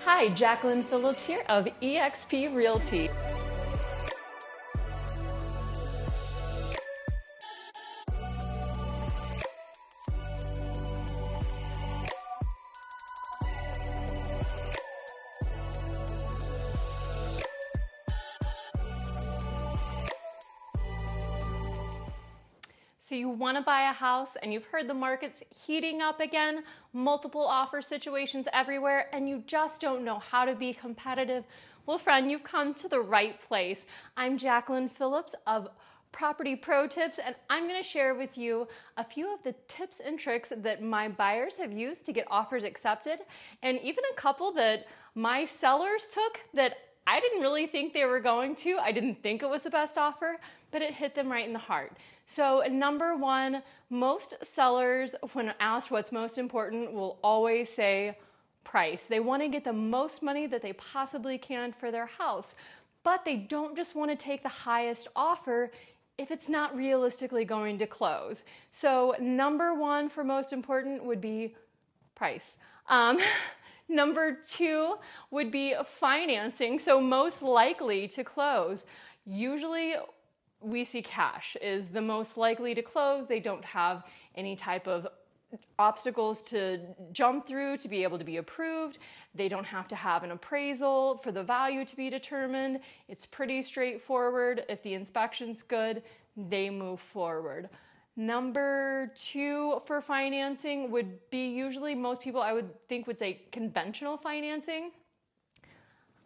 Hi, Jacqueline Phillips here of eXp Realty. So you want to buy a house and you've heard the market's heating up again, multiple offer situations everywhere, and you just don't know how to be competitive. Well, friend, you've come to the right place. I'm Jacqueline Phillips of Property Pro Tips, and I'm going to share with you a few of the tips and tricks that my buyers have used to get offers accepted, and even a couple that my sellers took that I didn't really think they were going to. I didn't think it was the best offer, but it hit them right in the heart. So number one, most sellers, when asked what's most important, will always say price. They want to get the most money that they possibly can for their house, but they don't just want to take the highest offer if it's not realistically going to close. So number one for most important would be price. Number two would be financing, so most likely to close. Usually we see cash is the most likely to close. They don't have any type of obstacles to jump through to be able to be approved. They don't have to have an appraisal for the value to be determined. It's pretty straightforward. If the inspection's good, they move forward. Number two for financing would be usually most people I would think would say conventional financing.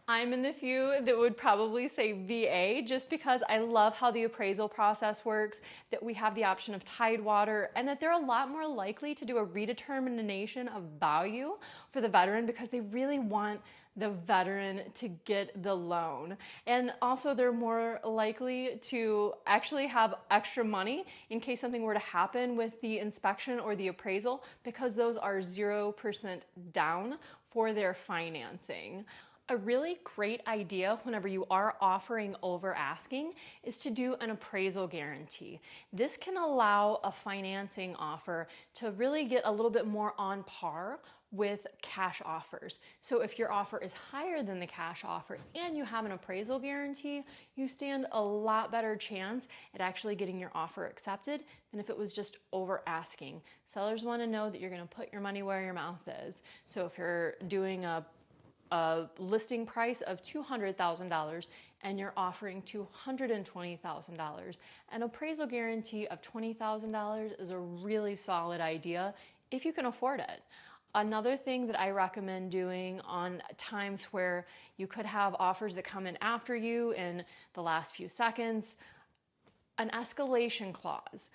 I'm in the few that would probably say VA just because I love how the appraisal process works, that we have the option of Tidewater, and that they're a lot more likely to do a redetermination of value for the veteran because they really want the veteran to get the loan. And also they're more likely to actually have extra money in case something were to happen with the inspection or the appraisal because those are 0% down for their financing. A really great idea whenever you are offering over asking is to do an appraisal guarantee. This can allow a financing offer to really get a little bit more on par with cash offers. So if your offer is higher than the cash offer and you have an appraisal guarantee, you stand a lot better chance at actually getting your offer accepted than if it was just over asking. Sellers want to know that you're going to put your money where your mouth is. So if you're doing a listing price of $200,000 and you're offering $220,000, an appraisal guarantee of $20,000 is a really solid idea if you can afford it. Another thing that I recommend doing on times where you could have offers that come in after you in the last few seconds, an escalation clause.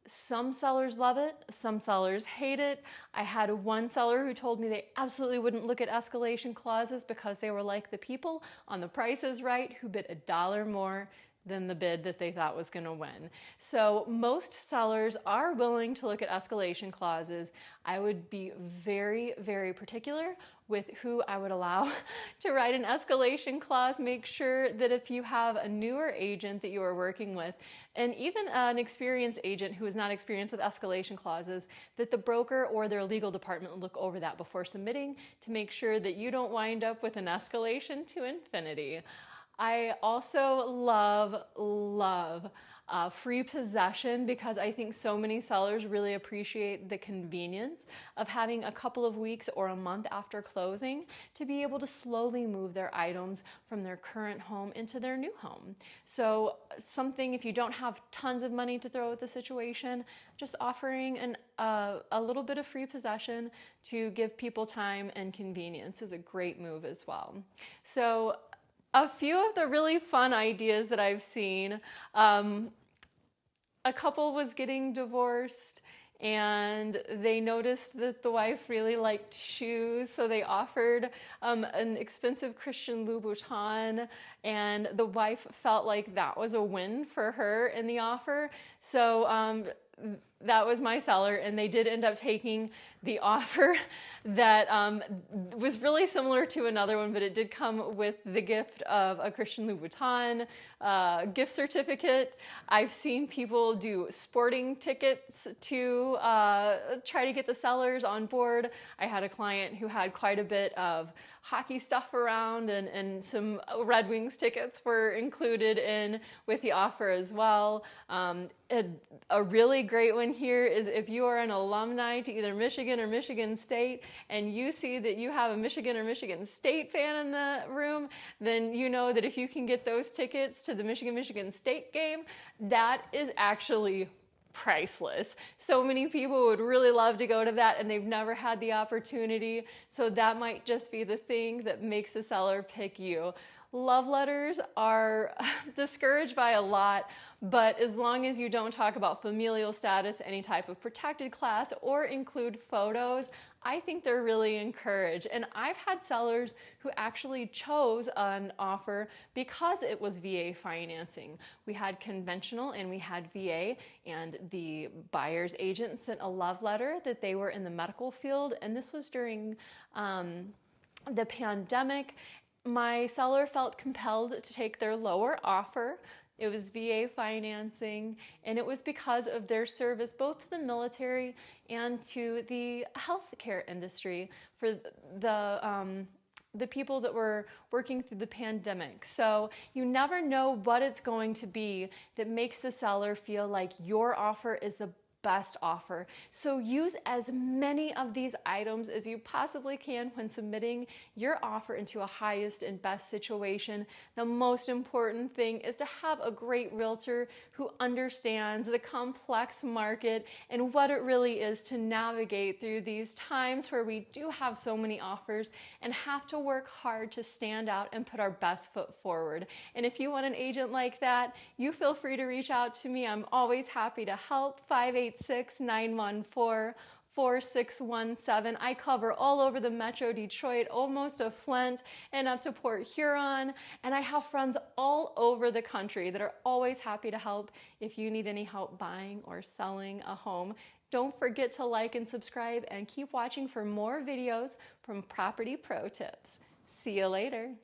Some sellers love it, some sellers hate it. I had one seller who told me they absolutely wouldn't look at escalation clauses because they were like the people on The Price is Right who bid $1 more than the bid that they thought was going to win. So most sellers are willing to look at escalation clauses. I would be very, very particular with who I would allow to write an escalation clause. Make sure that if you have a newer agent that you are working with, and even an experienced agent who is not experienced with escalation clauses, that the broker or their legal department look over that before submitting to make sure that you don't wind up with an escalation to infinity. I also love free possession because I think so many sellers really appreciate the convenience of having a couple of weeks or a month after closing to be able to slowly move their items from their current home into their new home. So something, if you don't have tons of money to throw at the situation, just offering a little bit of free possession to give people time and convenience is a great move as well. So a few of the really fun ideas that I've seen, a couple was getting divorced and they noticed that the wife really liked shoes, so they offered an expensive Christian Louboutin, and the wife felt like that was a win for her in the offer. So that was my seller, and they did end up taking the offer that was really similar to another one, but it did come with the gift of a Christian Louboutin gift certificate. I've seen people do sporting tickets to try to get the sellers on board. I had a client who had quite a bit of hockey stuff around, and some Red Wings tickets were included in with the offer as well. A really great one here is if you are an alumni to either Michigan or Michigan State, and you see that you have a Michigan or Michigan State fan in the room, then you know that if you can get those tickets to the Michigan State game, that is actually priceless. So many people would really love to go to that, and they've never had the opportunity. So that might just be the thing that makes the seller pick you. Love letters are discouraged by a lot, but as long as you don't talk about familial status, any type of protected class, or include photos, I think they're really encouraged. And I've had sellers who actually chose an offer because it was VA financing. We had conventional and we had VA, and the buyer's agent sent a love letter that they were in the medical field, and this was during the pandemic. My seller felt compelled to take their lower offer. It was VA financing, and it was because of their service both to the military and to the healthcare industry for the people that were working through the pandemic. So you never know what it's going to be that makes the seller feel like your offer is the best offer. So use as many of these items as you possibly can when submitting your offer into a highest and best situation. The most important thing is to have a great realtor who understands the complex market and what it really is to navigate through these times where we do have so many offers and have to work hard to stand out and put our best foot forward. And if you want an agent like that, you feel free to reach out to me. I'm always happy to help. 586-914-4617. I cover all over the Metro Detroit, almost to Flint and up to Port Huron. And I have friends all over the country that are always happy to help if you need any help buying or selling a home. Don't forget to like and subscribe, and keep watching for more videos from Property Pro Tips. See you later.